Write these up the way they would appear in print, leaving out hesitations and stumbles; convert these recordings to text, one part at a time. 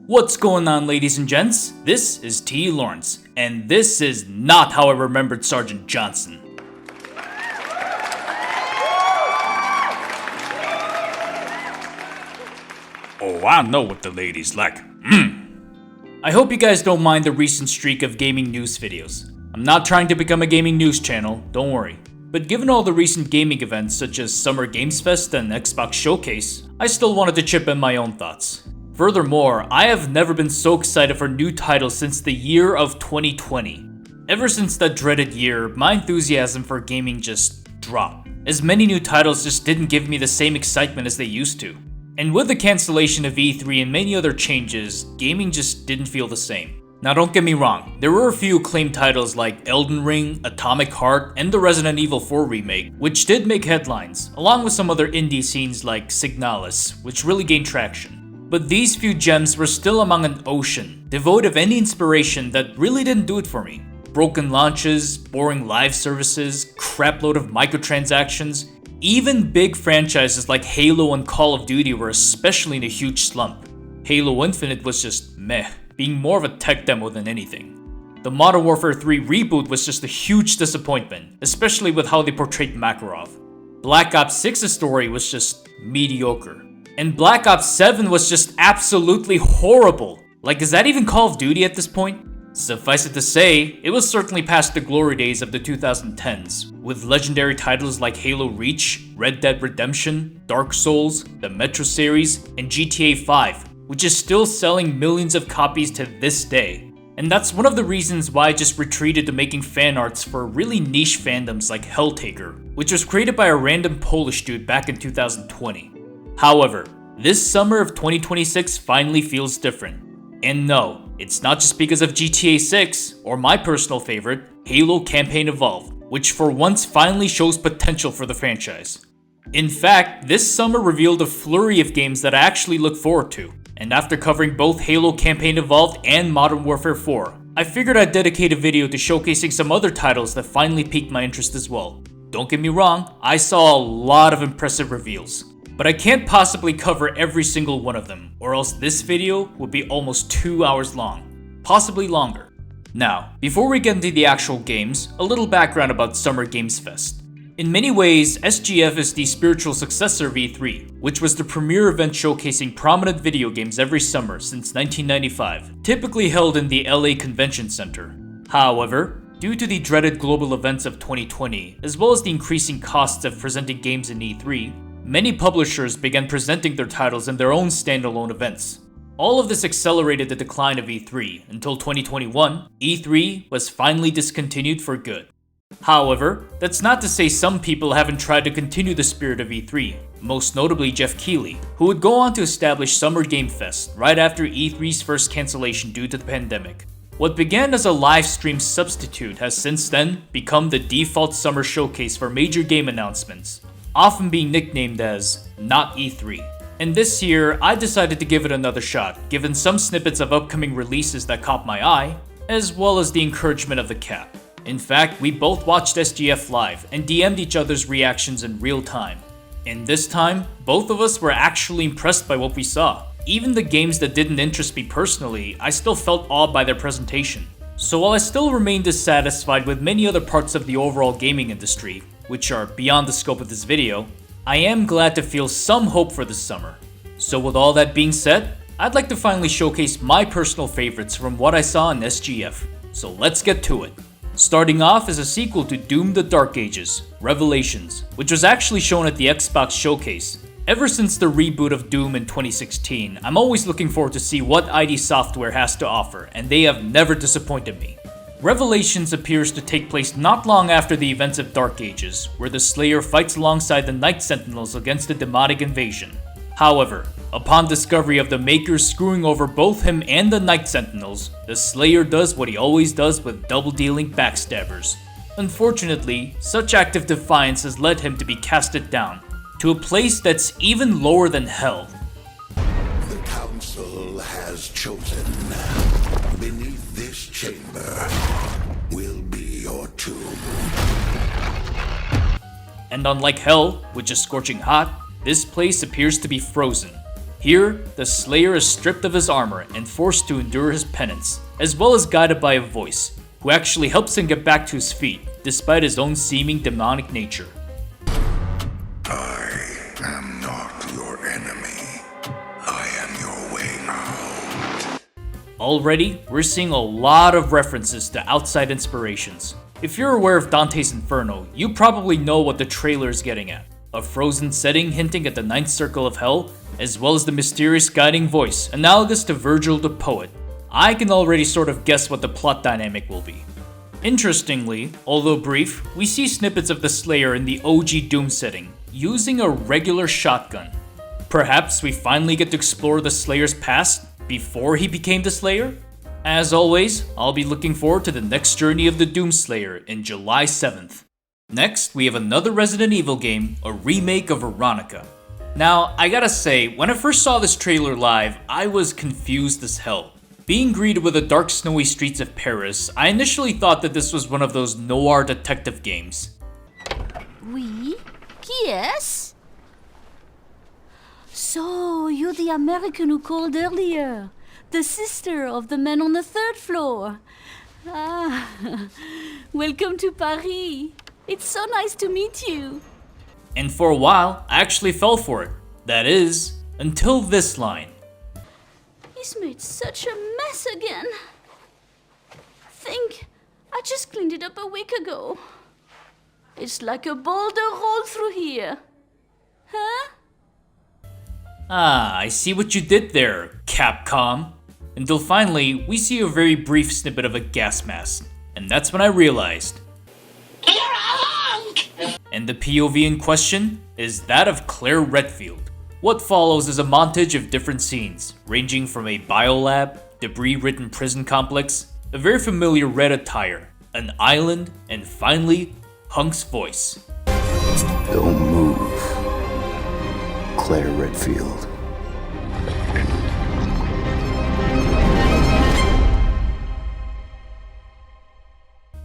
What's going on, ladies and gents? This is T. Lawrence, and this is not how I remembered Sergeant Johnson. Oh, I know what the ladies like. I hope you guys don't mind the recent streak of gaming news videos. I'm not trying to become a gaming news channel, don't worry. But given all the recent gaming events such as Summer Games Fest and Xbox Showcase, I still wanted to chip in my own thoughts. Furthermore, I have never been so excited for new titles since the year of 2020. Ever since that dreaded year, my enthusiasm for gaming just dropped, as many new titles just didn't give me the same excitement as they used to. And with the cancellation of E3 and many other changes, gaming just didn't feel the same. Now don't get me wrong, there were a few acclaimed titles like Elden Ring, Atomic Heart, and the Resident Evil 4 remake, which did make headlines, along with some other indie scenes like Signalis, which really gained traction. But these few gems were still among an ocean, devoid of any inspiration that really didn't do it for me. Broken launches, boring live services, crapload of microtransactions, even big franchises like Halo and Call of Duty were especially in a huge slump. Halo Infinite was just meh, being more of a tech demo than anything. The Modern Warfare 3 reboot was just a huge disappointment, especially with how they portrayed Makarov. Black Ops 6's story was just mediocre. And Black Ops 7 was just absolutely horrible. Like, is that even Call of Duty at this point? Suffice it to say, it was certainly past the glory days of the 2010s, with legendary titles like Halo Reach, Red Dead Redemption, Dark Souls, the Metro series, and GTA 5, which is still selling millions of copies to this day. And that's one of the reasons why I just retreated to making fan arts for really niche fandoms like Helltaker, which was created by a random Polish dude back in 2020. However, this summer of 2026 finally feels different. And no, it's not just because of GTA 6, or my personal favorite, Halo Campaign Evolved, which for once finally shows potential for the franchise. In fact, this summer revealed a flurry of games that I actually look forward to. And after covering both Halo Campaign Evolved and Modern Warfare 4, I figured I'd dedicate a video to showcasing some other titles that finally piqued my interest as well. Don't get me wrong, I saw a lot of impressive reveals. But I can't possibly cover every single one of them, or else this video would be almost 2 hours long, possibly longer. Now, before we get into the actual games, a little background about Summer Games Fest. In many ways, SGF is the spiritual successor of E3, which was the premier event showcasing prominent video games every summer since 1995, typically held in the LA Convention Center. However, due to the dreaded global events of 2020, as well as the increasing costs of presenting games in E3, many publishers began presenting their titles in their own standalone events. All of this accelerated the decline of E3 until 2021, E3 was finally discontinued for good. However, that's not to say some people haven't tried to continue the spirit of E3, most notably Jeff Keighley, who would go on to establish Summer Game Fest right after E3's first cancellation due to the pandemic. What began as a live stream substitute has since then become the default summer showcase for major game announcements, often being nicknamed as Not E3. And this year, I decided to give it another shot, given some snippets of upcoming releases that caught my eye, as well as the encouragement of the cap. In fact, we both watched SGF live and DM'd each other's reactions in real time. And this time, both of us were actually impressed by what we saw. Even the games that didn't interest me personally, I still felt awed by their presentation. So while I still remain dissatisfied with many other parts of the overall gaming industry, which are beyond the scope of this video, I am glad to feel some hope for this summer. So with all that being said, I'd like to finally showcase my personal favorites from what I saw in SGF. So let's get to it. Starting off is a sequel to Doom: The Dark Ages, Revelations, which was actually shown at the Xbox Showcase. Ever since the reboot of Doom in 2016, I'm always looking forward to see what ID Software has to offer, and they have never disappointed me. Revelations appears to take place not long after the events of Dark Ages, where the Slayer fights alongside the Night Sentinels against a demonic invasion. However, upon discovery of the Makers screwing over both him and the Night Sentinels, the Slayer does what he always does with double-dealing backstabbers. Unfortunately, such active defiance has led him to be casted down, to a place that's even lower than hell. The Council has chosen. Beneath this chamber will be your tomb. And unlike hell, which is scorching hot, this place appears to be frozen. Here, the Slayer is stripped of his armor and forced to endure his penance, as well as guided by a voice, who actually helps him get back to his feet, despite his own seeming demonic nature. I am not your enemy. I am your way out. Already, we're seeing a lot of references to outside inspirations. If you're aware of Dante's Inferno, you probably know what the trailer is getting at. A frozen setting hinting at the ninth circle of hell, as well as the mysterious guiding voice, analogous to Virgil the poet. I can already sort of guess what the plot dynamic will be. Interestingly, although brief, we see snippets of the Slayer in the OG Doom setting, using a regular shotgun. Perhaps we finally get to explore the Slayer's past before he became the Slayer? As always, I'll be looking forward to the next journey of the Doom Slayer in July 7th. Next, we have another Resident Evil game, a remake of Veronica. Now, I gotta say, when I first saw this trailer live, I was confused as hell. Being greeted with the dark snowy streets of Paris, I initially thought that this was one of those noir detective games. Oui? Qui est-ce? So, you're the American who called earlier. The sister of the man on the third floor. Ah, welcome to Paris. It's so nice to meet you. And for a while, I actually fell for it. That is, until this line. He's made such a mess again. Think, I just cleaned it up a week ago. It's like a boulder rolled through here. Huh? Ah, I see what you did there, Capcom. Until finally, we see a very brief snippet of a gas mask. And that's when I realized. You're a hunk! And the POV in question is that of Claire Redfield. What follows is a montage of different scenes, ranging from a biolab, debris-ridden prison complex, a very familiar red attire, an island, and finally, Hunk's voice. Don't move, Claire Redfield.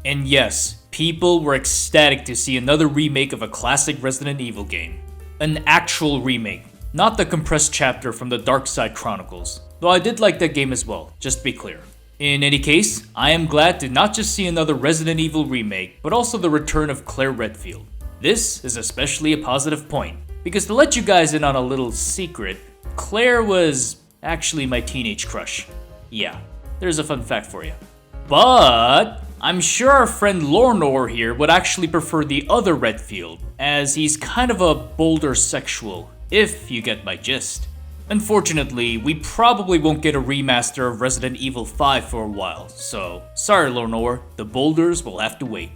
And yes, people were ecstatic to see another remake of a classic Resident Evil game. An actual remake, not the compressed chapter from the Dark Side Chronicles, though I did like that game as well, just to be clear. In any case, I am glad to not just see another Resident Evil remake, but also the return of Claire Redfield. This is especially a positive point, because to let you guys in on a little secret, Claire was actually my teenage crush. Yeah, there's a fun fact for you. But I'm sure our friend Lornor here would actually prefer the other Redfield, as he's kind of a bolder sexual, if you get my gist. Unfortunately, we probably won't get a remaster of Resident Evil 5 for a while, so sorry Lornor, the boulders will have to wait.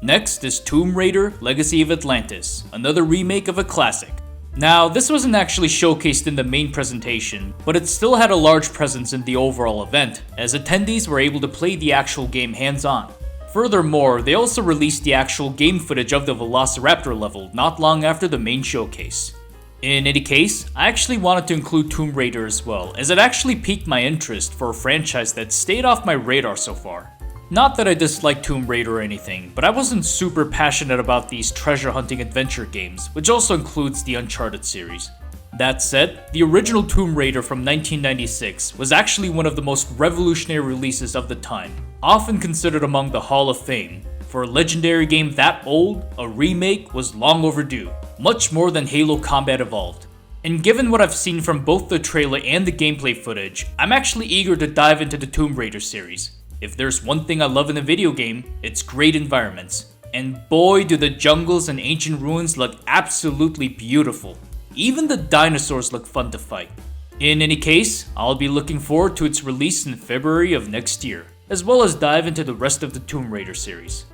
Next is Tomb Raider Legacy of Atlantis, another remake of a classic. Now, this wasn't actually showcased in the main presentation, but it still had a large presence in the overall event, as attendees were able to play the actual game hands-on. Furthermore, they also released the actual game footage of the Velociraptor level not long after the main showcase. In any case, I actually wanted to include Tomb Raider as well, as it actually piqued my interest for a franchise that stayed off my radar so far. Not that I dislike Tomb Raider or anything, but I wasn't super passionate about these treasure hunting adventure games, which also includes the Uncharted series. That said, the original Tomb Raider from 1996 was actually one of the most revolutionary releases of the time, often considered among the Hall of Fame. For a legendary game that old, a remake was long overdue, much more than Halo Combat Evolved. And given what I've seen from both the trailer and the gameplay footage, I'm actually eager to dive into the Tomb Raider series. If there's one thing I love in a video game, it's great environments. And boy do the jungles and ancient ruins look absolutely beautiful. Even the dinosaurs look fun to fight. In any case, I'll be looking forward to its release in February of next year, as well as dive into the rest of the Tomb Raider series.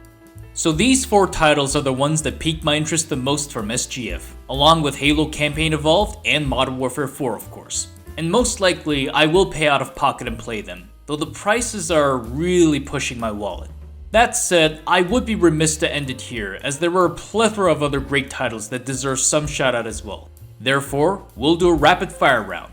So these 4 titles are the ones that piqued my interest the most from SGF, along with Halo Campaign Evolved and Modern Warfare 4 of course. And most likely, I will pay out of pocket and play them, though the prices are really pushing my wallet. That said, I would be remiss to end it here, as there were a plethora of other great titles that deserve some shout out as well. Therefore, we'll do a rapid fire round.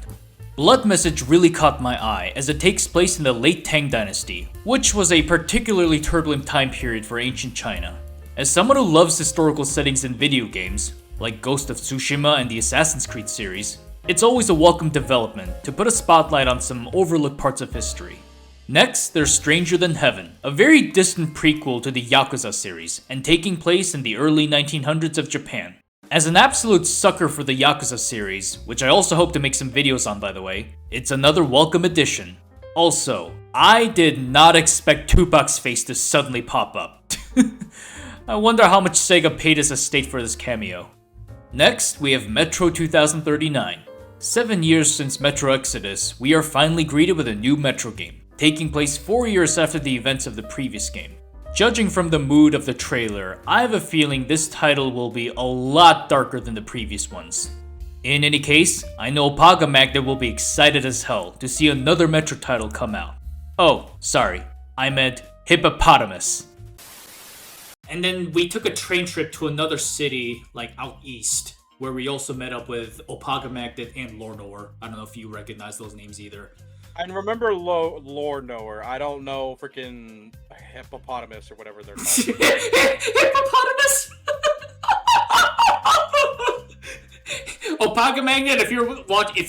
Blood Message really caught my eye, as it takes place in the late Tang Dynasty, which was a particularly turbulent time period for ancient China. As someone who loves historical settings in video games, like Ghost of Tsushima and the Assassin's Creed series, It's always a welcome development to put a spotlight on some overlooked parts of history. Next, there's Stranger Than Heaven, a very distant prequel to the Yakuza series, and taking place in the early 1900s of Japan. As an absolute sucker for the Yakuza series, which I also hope to make some videos on by the way, it's another welcome addition. Also, I did not expect Tupac's face to suddenly pop up. I wonder how much Sega paid his estate for this cameo. Next, we have Metro 2039. 7 years since Metro Exodus, we are finally greeted with a new Metro game, taking place 4 years after the events of the previous game. Judging from the mood of the trailer, I have a feeling this title will be a lot darker than the previous ones. In any case, I know Opaga Magnet will be excited as hell to see another Metro title come out. Oh, sorry, I meant Hippopotamus. And then we took a train trip to another city, like out east, where we also met up with Opaga Magnet and Lore Knower. I don't know if you recognize those names either. I remember Lore Knower. I don't know freaking Hippopotamus or whatever they're called. Hippopotamus? Opaga Magnet, if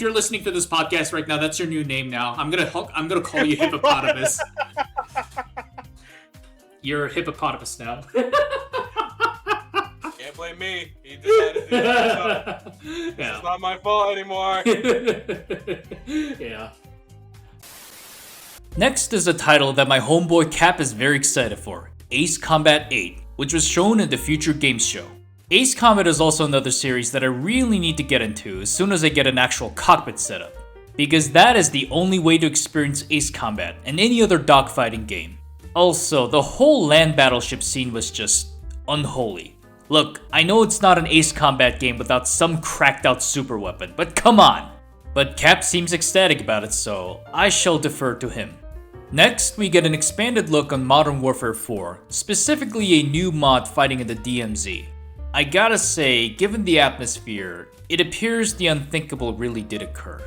you're listening to this podcast right now, that's your new name now. I'm gonna call you Hippopotamus. You're a hippopotamus now. Can't blame me. He decided to do that. It's not my fault anymore. Yeah. Next is a title that my homeboy Cap is very excited for, Ace Combat 8, which was shown in the Future Games Show. Ace Combat is also another series that I really need to get into as soon as I get an actual cockpit setup, because that is the only way to experience Ace Combat and any other dogfighting game. Also, the whole land battleship scene was just unholy. Look, I know it's not an Ace Combat game without some cracked out super weapon, but come on! But Cap seems ecstatic about it, so I shall defer to him. Next, we get an expanded look on Modern Warfare 4, specifically a new mod fighting in the DMZ. I gotta say, given the atmosphere, it appears the unthinkable really did occur.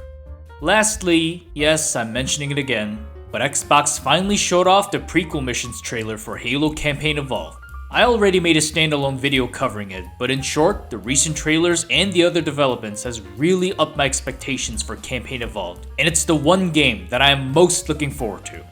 Lastly, yes, I'm mentioning it again, but Xbox finally showed off the prequel missions trailer for Halo Campaign Evolved. I already made a standalone video covering it, but in short, the recent trailers and the other developments has really upped my expectations for Campaign Evolved, and it's the one game that I am most looking forward to.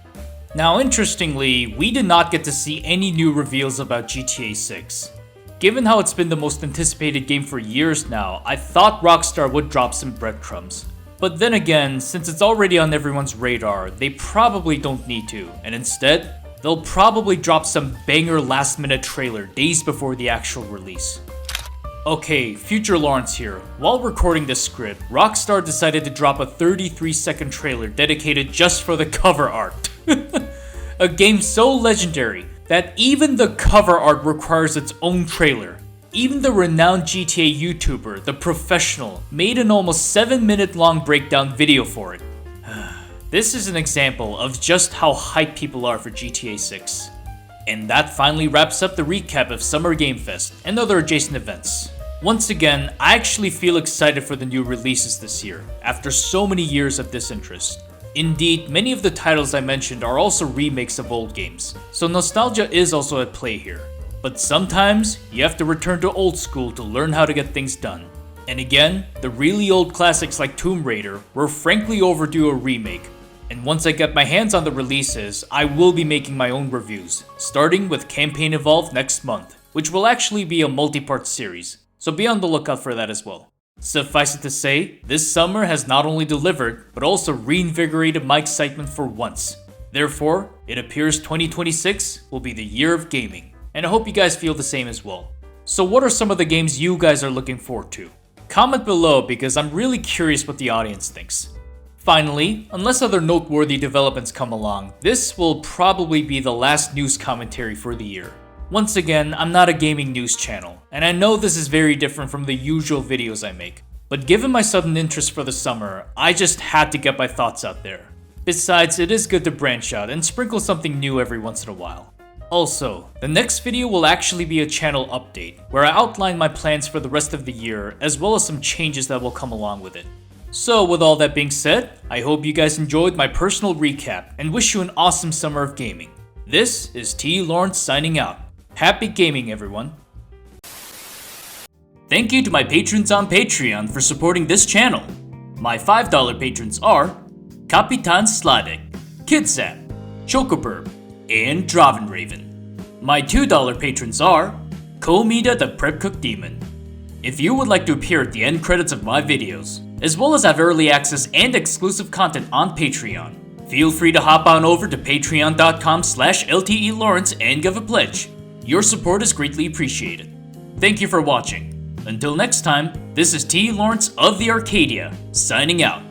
Now interestingly, we did not get to see any new reveals about GTA 6. Given how it's been the most anticipated game for years now, I thought Rockstar would drop some breadcrumbs. But then again, since it's already on everyone's radar, they probably don't need to, and instead, they'll probably drop some banger last minute trailer days before the actual release. Okay, Future Lawrence here. While recording this script, Rockstar decided to drop a 33-second trailer dedicated just for the cover art. A game so legendary that even the cover art requires its own trailer. Even the renowned GTA YouTuber, The Professional, made an almost 7-minute long breakdown video for it. This is an example of just how hyped people are for GTA 6. And that finally wraps up the recap of Summer Game Fest and other adjacent events. Once again, I actually feel excited for the new releases this year, after so many years of disinterest. Indeed, many of the titles I mentioned are also remakes of old games, so nostalgia is also at play here. But sometimes, you have to return to old school to learn how to get things done. And again, the really old classics like Tomb Raider were frankly overdue a remake. And once I get my hands on the releases, I will be making my own reviews, starting with Campaign Evolved next month, which will actually be a multi-part series, so be on the lookout for that as well. Suffice it to say, this summer has not only delivered, but also reinvigorated my excitement for once. Therefore, it appears 2026 will be the year of gaming, and I hope you guys feel the same as well. So what are some of the games you guys are looking forward to? Comment below because I'm really curious what the audience thinks. Finally, unless other noteworthy developments come along, this will probably be the last news commentary for the year. Once again, I'm not a gaming news channel, and I know this is very different from the usual videos I make, but given my sudden interest for the summer, I just had to get my thoughts out there. Besides, it is good to branch out and sprinkle something new every once in a while. Also, the next video will actually be a channel update, where I outline my plans for the rest of the year, as well as some changes that will come along with it. So with all that being said, I hope you guys enjoyed my personal recap, and wish you an awesome summer of gaming. This is T. Lawrence signing out. Happy gaming, everyone. Thank you to my patrons on Patreon for supporting this channel. My $5 patrons are Kapitan Sladek, Kidsap, Chocoburb, and Dravenraven. My $2 patrons are Komida the Prep Cook Demon. If you would like to appear at the end credits of my videos, as well as have early access and exclusive content on Patreon, feel free to hop on over to patreon.com/LTELawrence and give a pledge. Your support is greatly appreciated. Thank you for watching. Until next time, this is T. Lawrence of the Arcadia, signing out.